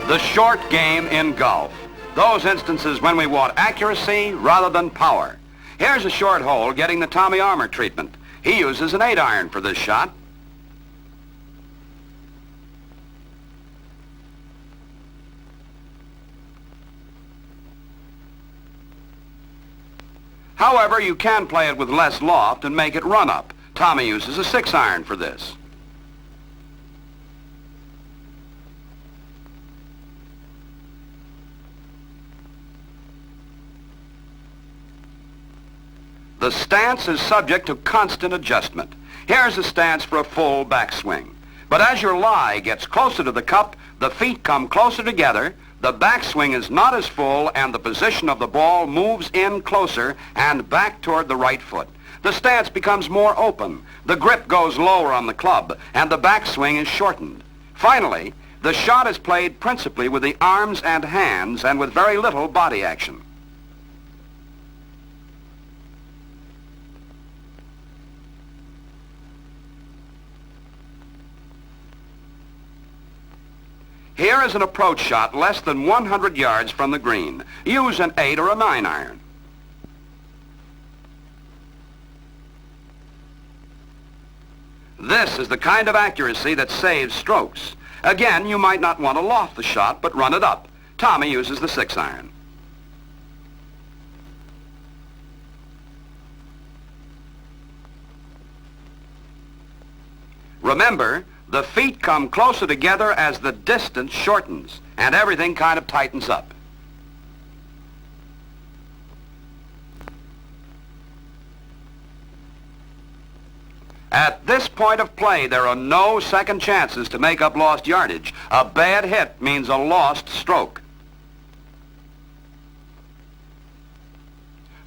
The short game in golf. Those instances when we want accuracy rather than power. Here's a short hole getting the Tommy Armour treatment. He uses an 8-iron for this shot. However, you can play it with less loft and make it run up. Tommy uses a 6-iron for this. The stance is subject to constant adjustment. Here's a stance for a full backswing. But as your lie gets closer to the cup, the feet come closer together, the backswing is not as full, and the position of the ball moves in closer and back toward the right foot. The stance becomes more open, the grip goes lower on the club, and the backswing is shortened. Finally, the shot is played principally with the arms and hands and with very little body action. Here is an approach shot less than 100 yards from the green. Use an 8 or a 9-iron. This is the kind of accuracy that saves strokes. Again, you might not want to loft the shot, but run it up. Tommy uses the 6-iron. Remember, the feet come closer together as the distance shortens, and everything kind of tightens up. At this point of play, there are no second chances to make up lost yardage. A bad hit means a lost stroke.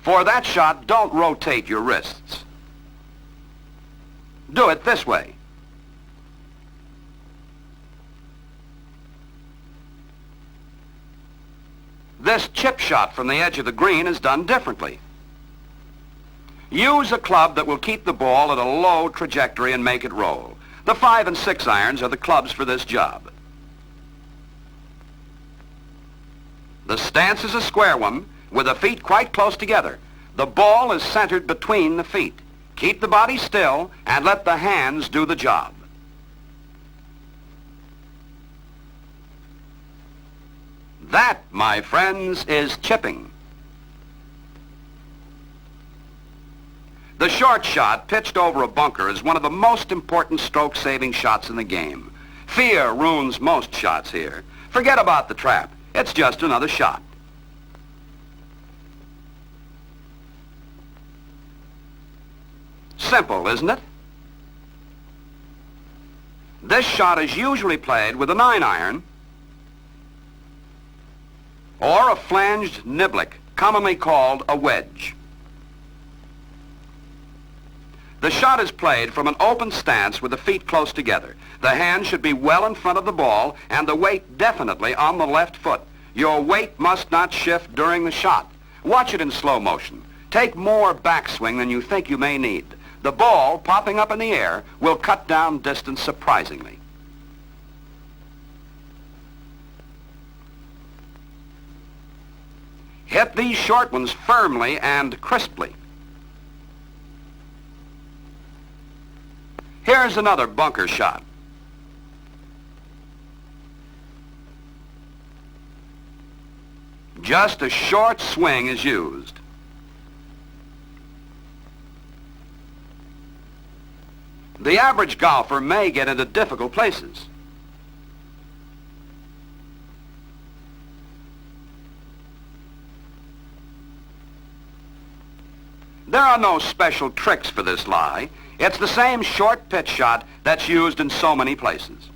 For that shot, don't rotate your wrists. Do it this way. This chip shot from the edge of the green is done differently. Use a club that will keep the ball at a low trajectory and make it roll. The 5 and 6 irons are the clubs for this job. The stance is a square one with the feet quite close together. The ball is centered between the feet. Keep the body still and let the hands do the job. That, my friends, is chipping. The short shot pitched over a bunker is one of the most important stroke-saving shots in the game. Fear ruins most shots here. Forget about the trap. It's just another shot. Simple, isn't it? This shot is usually played with a 9-iron or a flanged niblick, commonly called a wedge. The shot is played from an open stance with the feet close together. The hand should be well in front of the ball and the weight definitely on the left foot. Your weight must not shift during the shot. Watch it in slow motion. Take more backswing than you think you may need. The ball, popping up in the air, will cut down distance surprisingly. Hit these short ones firmly and crisply. Here's another bunker shot. Just a short swing is used. The average golfer may get into difficult places. There are no special tricks for this lie. It's the same short pitch shot that's used in so many places.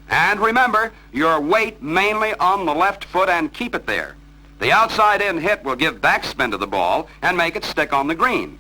And remember, your weight mainly on the left foot and keep it there. The outside-in hit will give backspin to the ball and make it stick on the green.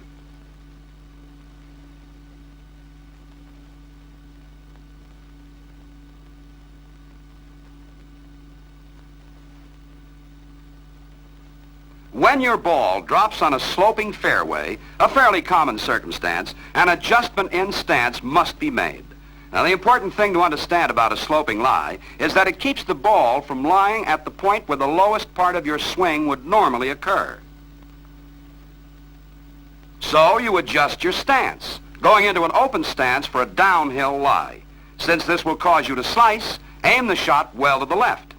When your ball drops on a sloping fairway, a fairly common circumstance, an adjustment in stance must be made. Now, the important thing to understand about a sloping lie is that it keeps the ball from lying at the point where the lowest part of your swing would normally occur. So you adjust your stance, going into an open stance for a downhill lie. Since this will cause you to slice, aim the shot well to the left.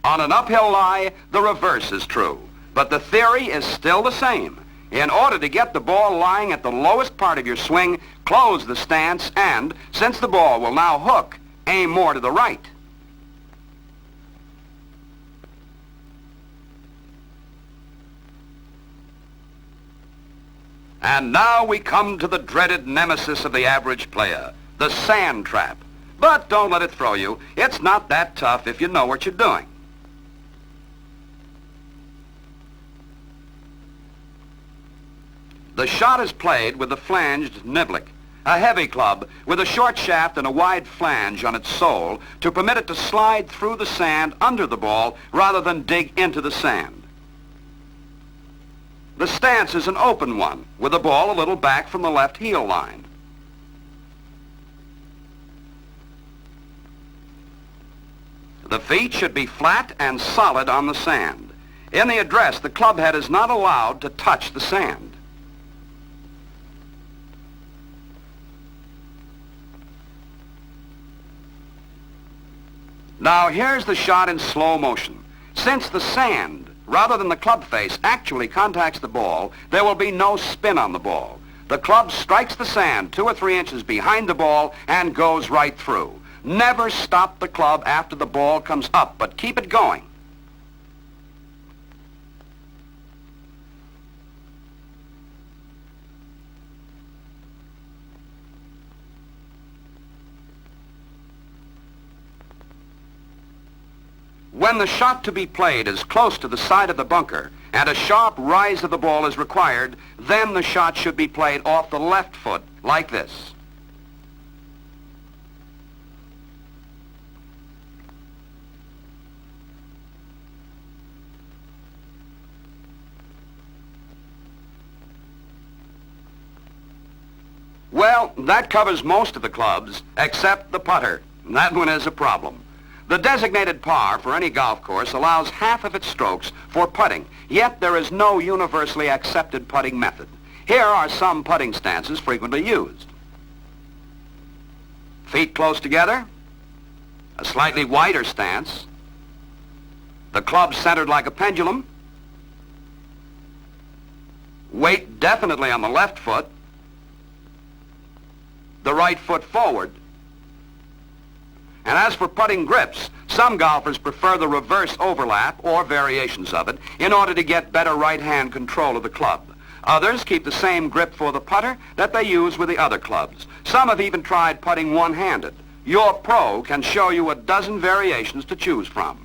On an uphill lie, the reverse is true, but the theory is still the same. In order to get the ball lying at the lowest part of your swing, close the stance and, since the ball will now hook, aim more to the right. And now we come to the dreaded nemesis of the average player, the sand trap. But don't let it throw you. It's not that tough if you know what you're doing. The shot is played with the flanged niblick, a heavy club with a short shaft and a wide flange on its sole to permit it to slide through the sand under the ball rather than dig into the sand. The stance is an open one, with the ball a little back from the left heel line. The feet should be flat and solid on the sand. In the address, the club head is not allowed to touch the sand. Now here's the shot in slow motion. Since the sand, rather than the club face, actually contacts the ball, there will be no spin on the ball. The club strikes the sand 2 or 3 inches behind the ball and goes right through. Never stop the club after the ball comes up, but keep it going. When the shot to be played is close to the side of the bunker and a sharp rise of the ball is required, then the shot should be played off the left foot, like this. Well, that covers most of the clubs, except the putter. That one is a problem. The designated par for any golf course allows half of its strokes for putting, yet there is no universally accepted putting method. Here are some putting stances frequently used. Feet close together, a slightly wider stance, the club centered like a pendulum, weight definitely on the left foot, the right foot forward. And as for putting grips, some golfers prefer the reverse overlap or variations of it in order to get better right-hand control of the club. Others keep the same grip for the putter that they use with the other clubs. Some have even tried putting one-handed. Your pro can show you a dozen variations to choose from.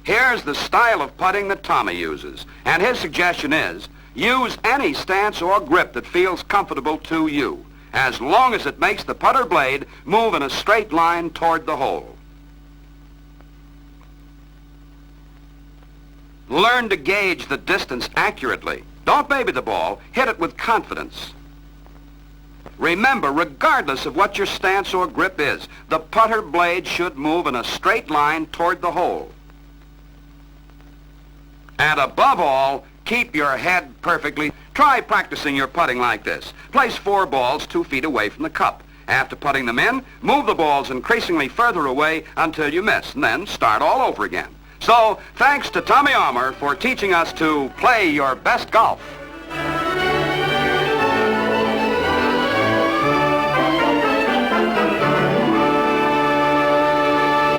Here's the style of putting that Tommy uses, and his suggestion is, use any stance or grip that feels comfortable to you, as long as it makes the putter blade move in a straight line toward the hole. Learn to gauge the distance accurately. Don't baby the ball, hit it with confidence. Remember, regardless of what your stance or grip is, the putter blade should move in a straight line toward the hole. And above all, keep your head perfectly. Try practicing your putting like this. Place 4 balls 2 feet away from the cup. After putting them in, move the balls increasingly further away until you miss, and then start all over again. So, thanks to Tommy Armour for teaching us to play your best golf.